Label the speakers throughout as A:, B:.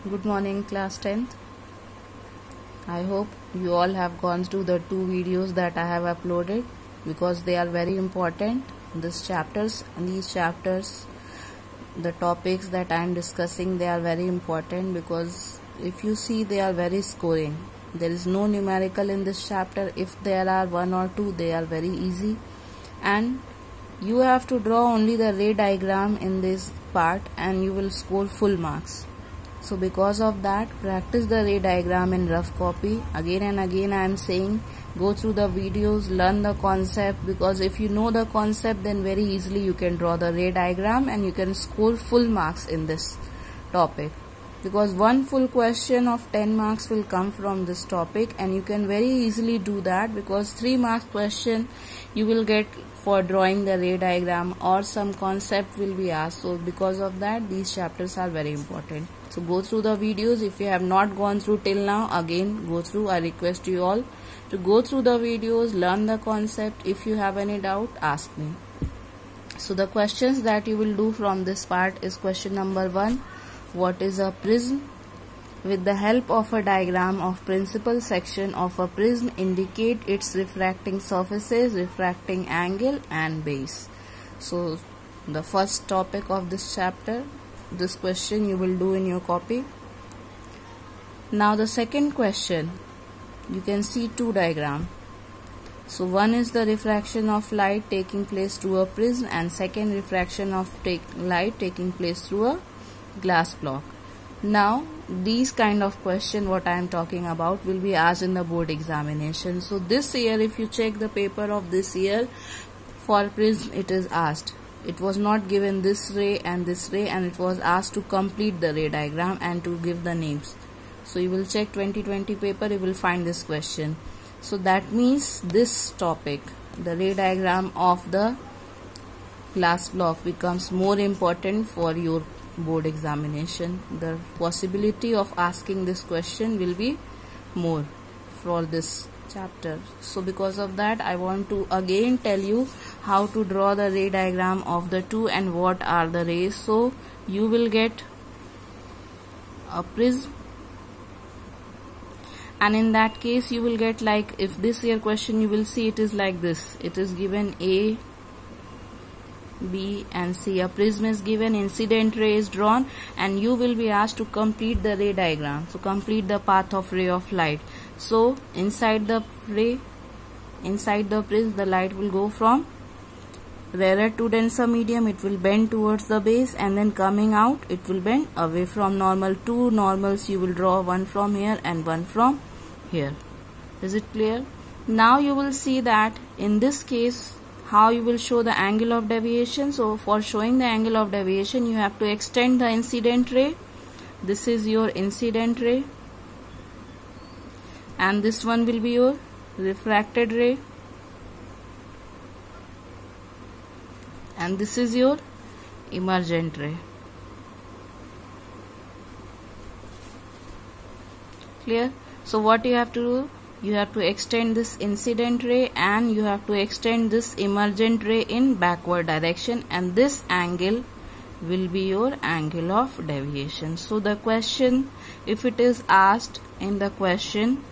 A: Good morning, class 10th. I hope you all have gone through the 2 videos that I have uploaded because they are very important. These chapters, the topics that I am discussing, they are very important because if you see, they are very scoring. There is no numerical in this chapter. If there are 1 or 2, they are very easy, and you have to draw only the ray diagram in this part and you will score full marks. So because of that, practice the ray diagram in rough copy. Again and again I am saying, go through the videos, learn the concept, because if you know the concept, then very easily you can draw the ray diagram and you can score full marks in this topic. Because one full question of 10 marks will come from this topic, and you can very easily do that because 3 marks question you will get for drawing the ray diagram, or some concept will be asked. So because of that, these chapters are very important. So go through the videos. If you have not gone through till now, again go through. I request you all to go through the videos, learn the concept. If you have any doubt, ask me. So the questions that you will do from this part is question number 1. What is a prism? With the help of a diagram of principal section of a prism, indicate its refracting surfaces, refracting angle and base. So the first topic of this chapter, this question you will do in your copy. Now the second question, you can see 2 diagrams. So one is the refraction of light taking place through a prism, and second refraction of light taking place through a glass block. Now these kind of question what I am talking about will be asked in the board examination. So this year, if you check the paper of this year, for prism it is asked. It was not given this ray, and it was asked to complete the ray diagram and to give the names. So you will check 2020 paper, you will find this question. So that means this topic, the ray diagram of the glass block, becomes more important for your board examination. The possibility of asking this question will be more for this chapter. So because of that, I want to again tell you how to draw the ray diagram of the 2 and what are the rays. So you will get a prism, and in that case you will get, like if this year question you will see, it is like this. It is given A, B and C. A prism is given, incident ray is drawn, and you will be asked to complete the ray diagram. So complete the path of ray of light. So inside the ray, inside the prism, the light will go from rarer to denser medium. It will bend towards the base, and then coming out it will bend away from normal. 2 normals you will draw, one from here and one from here. Is it clear? Now you will see that in this case how you will show the angle of deviation. So for showing the angle of deviation, you have to extend the incident ray. This is your incident ray, and this one will be your refracted ray, and this is your emergent ray. Clear? So what you have to do, you have to extend this incident ray and you have to extend this emergent ray in backward direction, and this angle will be your angle of deviation. So the question, if it is asked in the question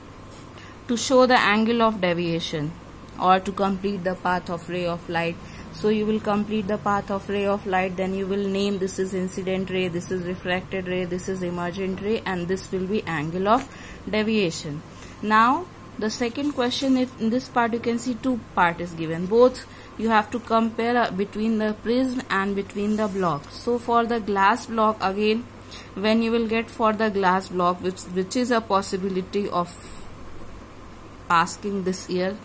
A: to show the angle of deviation or to complete the path of ray of light, so you will complete the path of ray of light, then you will name this is incident ray, this is refracted ray, this is emergent ray, and this will be angle of deviation. Now the second question, in this part you can see 2 part is given. Both you have to compare between the prism and between the block. So for the glass block, again when you will get for the glass block, which is a possibility of asking this year,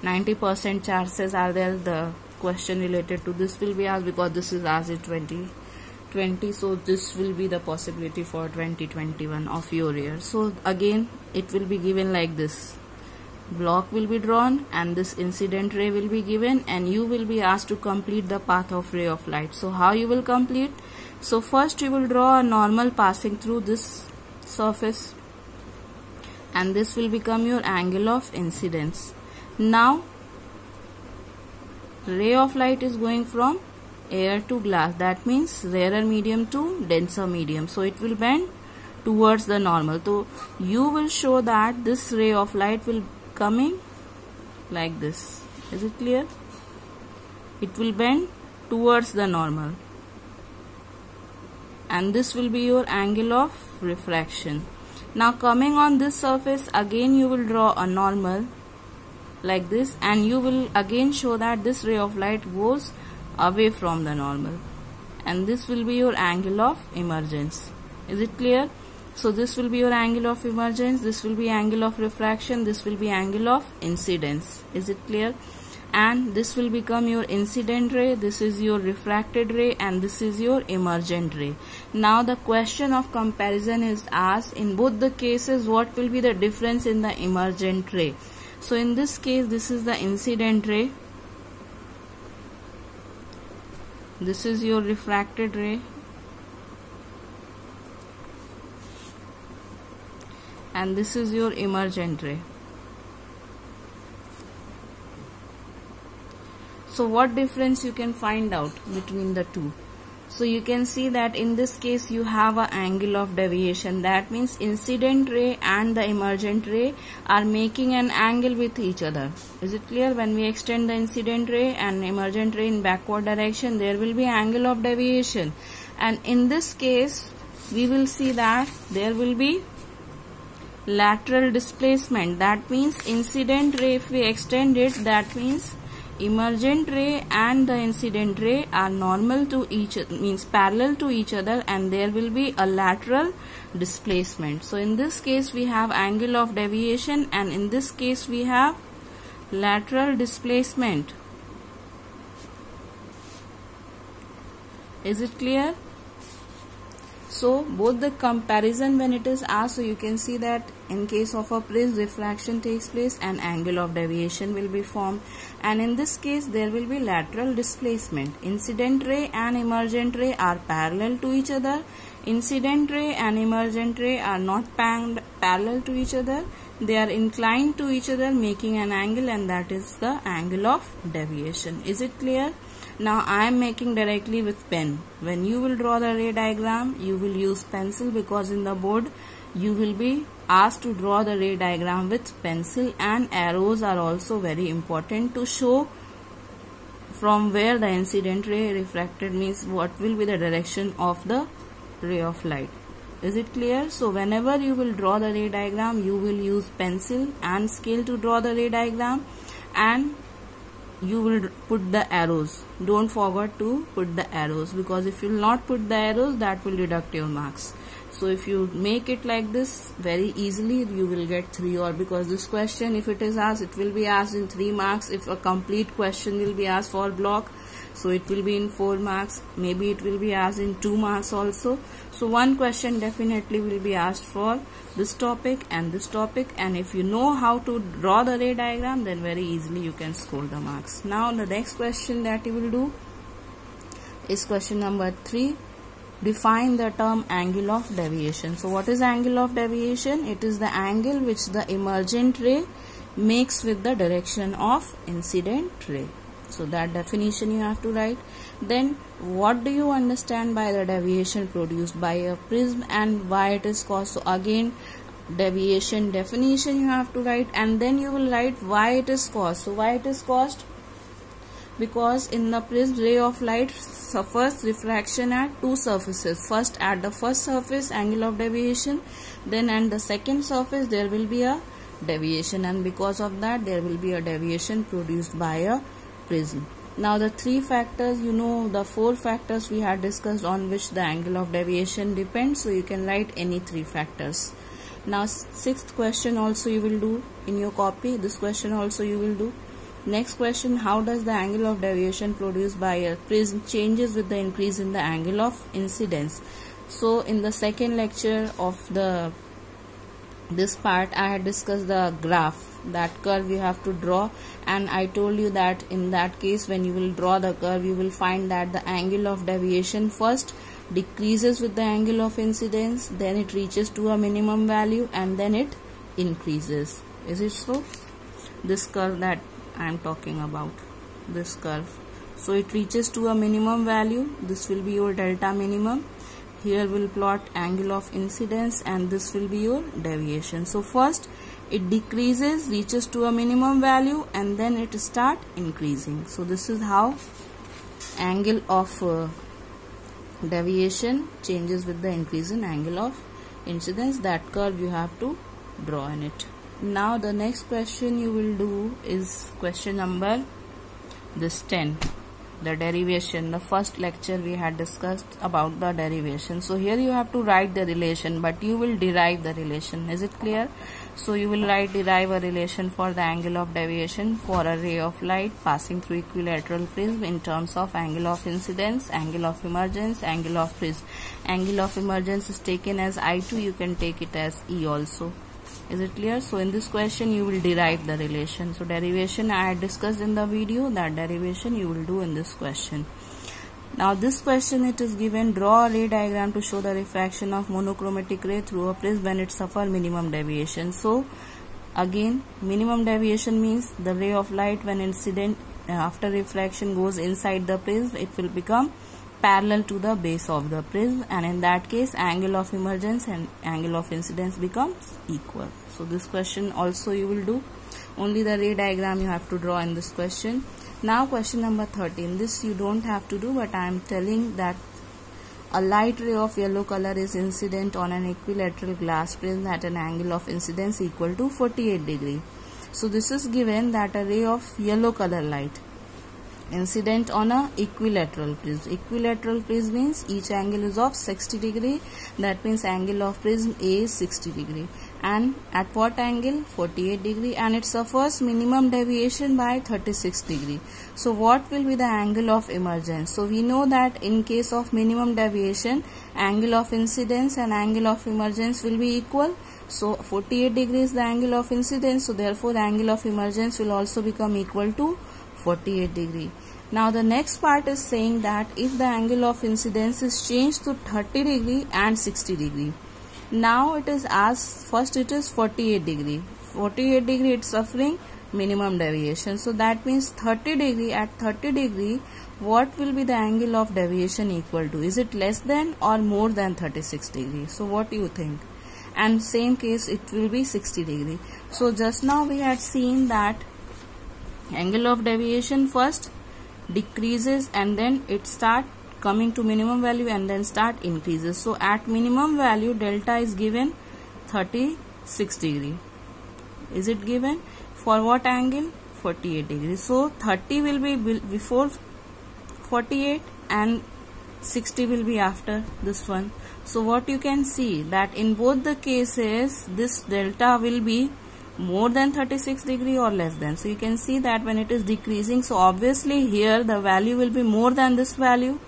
A: 90% chances are there the question related to this will be asked, because this is asked in 2020. So this will be the possibility for 2021 of your year. So again it will be given like this. Block will be drawn and this incident ray will be given, and you will be asked to complete the path of ray of light. So how you will complete? So first you will draw a normal passing through this surface, and this will become your angle of incidence. Now ray of light is going from air to glass, that means rarer medium to denser medium. So it will bend towards the normal. So you will show that this ray of light will coming like this. Is it clear? It will bend towards the normal, and this will be your angle of refraction. Now coming on this surface, again you will draw a normal like this, and you will again show that this ray of light goes away from the normal, and this will be your angle of emergence. Is it clear? So this will be your angle of emergence, this will be angle of refraction, this will be angle of incidence. Is it clear? And this will become your incident ray, this is your refracted ray, and this is your emergent ray. Now the question of comparison is asked, in both the cases what will be the difference in the emergent ray. So in this case, this is the incident ray, this is your refracted ray, and this is your emergent ray. So what difference you can find out between the two? So you can see that in this case you have an angle of deviation. That means incident ray and the emergent ray are making an angle with each other. Is it clear? When we extend the incident ray and emergent ray in backward direction, there will be angle of deviation. And in this case, we will see that there will be lateral displacement. That means incident ray, if we extend it, that means emergent ray and the incident ray are normal to each, means parallel to each other, and there will be a lateral displacement. So in this case we have angle of deviation, and in this case we have lateral displacement. Is it clear? So both the comparison when it is asked, so you can see that in case of a prism, refraction takes place and angle of deviation will be formed, and in this case there will be lateral displacement. Incident ray and emergent ray are parallel to each other. Incident ray and emergent ray are not parallel to each other. They are inclined to each other, making an angle, and that is the angle of deviation. Is it clear? Now I am making directly with pen. When you will draw the ray diagram, you will use pencil, because in the board you will be asked to draw the ray diagram with pencil, and arrows are also very important to show from where the incident ray refracted, means what will be the direction of the ray of light. Is it clear? So whenever you will draw the ray diagram, you will use pencil and scale to draw the ray diagram, and you will put the arrows. Don't forget to put the arrows, because if you will not put the arrows, that will deduct your marks. So if you make it like this very easily, you will get 3, or because this question, if it is asked, it will be asked in 3 marks. If a complete question will be asked for block, so it will be in 4 marks. Maybe it will be asked in 2 marks also. So one question definitely will be asked for this topic and this topic, and if you know how to draw the ray diagram, then very easily you can score the marks. Now the next question that you will do is question number 3. Define the term angle of deviation. So what is angle of deviation? It is the angle which the emergent ray makes with the direction of incident ray. So that definition you have to write. Then what do you understand by the deviation produced by a prism, and why it is caused? So again, deviation definition you have to write, and then you will write why it is caused. So why it is caused? Because in the prism, ray of light suffers refraction at 2 surfaces. First at the first surface, angle of deviation, then at the second surface there will be a deviation, and because of that there will be a deviation produced by a prism. Now the 3 factors, you know the 4 factors we had discussed on which the angle of deviation depends, so you can write any 3 factors. Now 6th question also you will do in your copy. This question also you will do. Next question, how does the angle of deviation produced by a prism changes with the increase in the angle of incidence? So in the second lecture of this part, I had discussed the graph, that curve you have to draw, and I told you that in that case when you will draw the curve, you will find that the angle of deviation first decreases with the angle of incidence, then it reaches to a minimum value, and then it increases. Is it so? This curve that I am talking about, this curve. So it reaches to a minimum value, this will be your delta minimum, here will plot angle of incidence, and this will be your deviation. So first it decreases, reaches to a minimum value, and then it start increasing. So this is how angle of deviation changes with the increase in angle of incidence. That curve you have to draw in it. Now the next question you will do is question number 10, the derivation. The first lecture we had discussed about the derivation. So here you have to write the relation, but you will derive the relation. Is it clear? So you will derive a relation for the angle of deviation for a ray of light passing through equilateral prism in terms of angle of incidence, angle of emergence, angle of prism. Angle of emergence is taken as I2, you can take it as E also. Is it clear? So in this question you will derive the relation. So derivation I had discussed in the video, that derivation you will do in this question. Now this question, it is given, draw a ray diagram to show the refraction of monochromatic ray through a prism when it suffers minimum deviation. So again, minimum deviation means the ray of light when incident after refraction goes inside the prism, it will become parallel to the base of the prism, and in that case angle of emergence and angle of incidence becomes equal. So this question also you will do, only the ray diagram you have to draw in this question. Now question number 13, this you don't have to do, but I am telling that a light ray of yellow color is incident on an equilateral glass prism at an angle of incidence equal to 48 degree. So this is given that a ray of yellow color light incident on a equilateral prism. Equilateral prism means each angle is of 60 degree. That means angle of prism A is 60 degree. And at what angle? 48 degree. And it suffers minimum deviation by 36 degree. So what will be the angle of emergence? So we know that in case of minimum deviation, angle of incidence and angle of emergence will be equal. So 48 degree is the angle of incidence. So therefore angle of emergence will also become equal to 48 degree. Now the next part is saying that if the angle of incidence is changed to 30 degree and 60 degree. Now it is as first it is 48 degree. 48 degree it's suffering minimum deviation. So that means 30 degree, at 30 degree what will be the angle of deviation equal to? Is it less than or more than 36 degree? So what do you think? And same case it will be 60 degree. So just now we had seen that angle of deviation first decreases and then it start coming to minimum value and then start increases. So at minimum value delta is given 36 degree. Is it given? For what angle? 48 degree. So 30 will be before 48 and 60 will be after this one. So what you can see that in both the cases this delta will be more than 36 degree or less than. So you can see that when it is decreasing, so obviously here the value will be more than this value,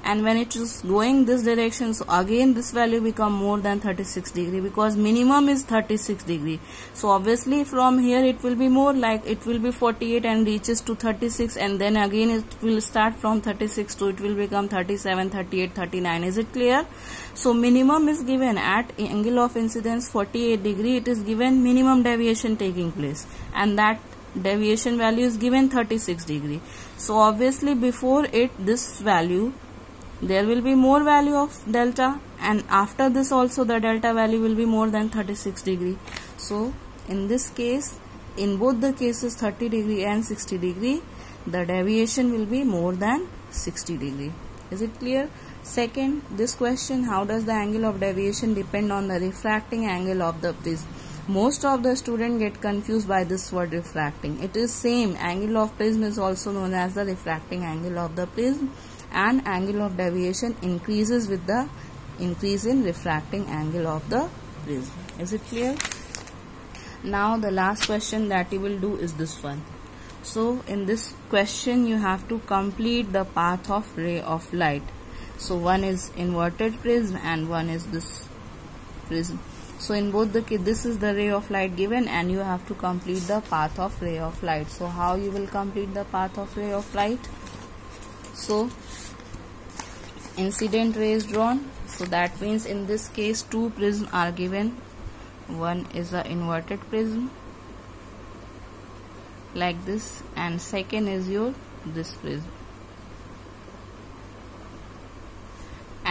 A: and when it is going this direction, so again this value become more than 36 degree because minimum is 36 degree. So obviously from here it will be more, like it will be 48 and reaches to 36, and then again it will start from 36 to it will become 37, 38, 39. Is it clear? So minimum is given at angle of incidence 48 degree. It is given minimum deviation taking place, and that deviation value is given 36 degree. So obviously before it this value there will be more value of delta, and after this also the delta value will be more than 36 degree. So in this case, in both the cases 30 degree and 60 degree, the deviation will be more than 60 degree. Is it clear? Second, this question, how does the angle of deviation depend on the refracting angle of the prism? Most of the students get confused by this word refracting. It is same, angle of prism is also known as the refracting angle of the prism, and angle of deviation increases with the increase in refracting angle of the prism. Is it clear? Now the last question that you will do is this one. So in this question you have to complete the path of ray of light. So one is inverted prism and one is this prism. So in both the case this is the ray of light given and you have to complete the path of ray of light. So how you will complete the path of ray of light? So incident ray is drawn. So that means in this case two prisms are given. One is a inverted prism like this, and second is your this prism.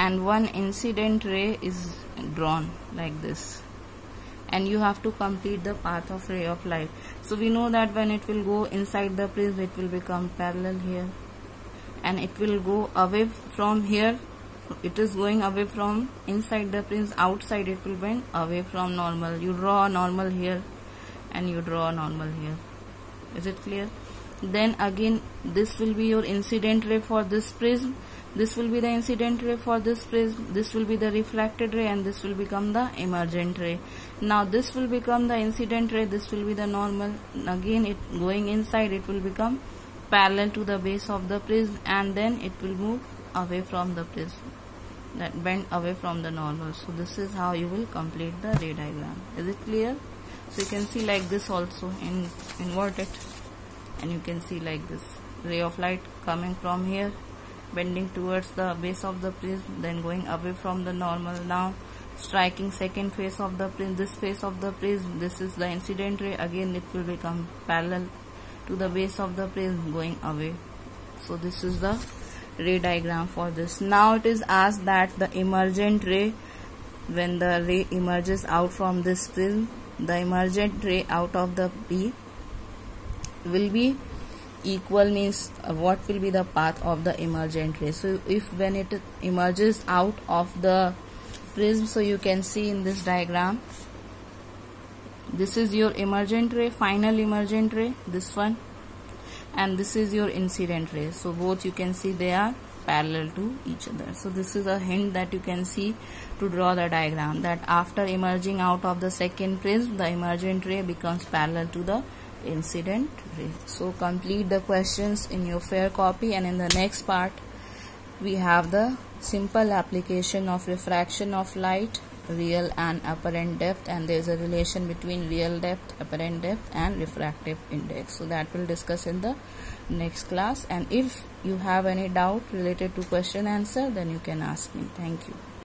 A: and one incident ray is drawn like this, and you have to complete the path of ray of light. So we know that when it will go inside the prism, it will become parallel here, and it will go away from here. It is going away from inside the prism, outside it will bend away from normal. You draw a normal here and you draw a normal here. Is it clear? Then again, this will be your incident ray for this prism, this will be the incident ray for this prism, this will be the refracted ray, and this will become the emergent ray. Now this will become the incident ray, this will be the normal. Again, it going inside, it will become parallel to the base of the prism, and then it will move away from the prism, that bend away from the normal. So this is how you will complete the ray diagram. Is it clear? So you can see like this also, invert it, and you can see like this, ray of light coming from here, bending towards the base of the prism, then going away from the normal. Now striking second face of the prism, this face of the prism, this is the incident ray. Again it will become parallel to the base of the prism, going away. So this is the ray diagram for this. Now it is asked that the emergent ray, when the ray emerges out from this prism, the emergent ray out of the P will be equal, means what will be the path of the emergent ray. So if when it emerges out of the prism, so you can see in this diagram, this is your emergent ray, final emergent ray, this one, and this is your incident ray. So both you can see they are parallel to each other. So this is a hint that you can see to draw the diagram, that after emerging out of the second prism, the emergent ray becomes parallel to the incident ray. So complete the questions in your fair copy, and in the next part we have the simple application of refraction of light, real and apparent depth, and there is a relation between real depth, apparent depth, and refractive index. So that we'll discuss in the next class, and if you have any doubt related to question answer, then you can ask me. Thank you.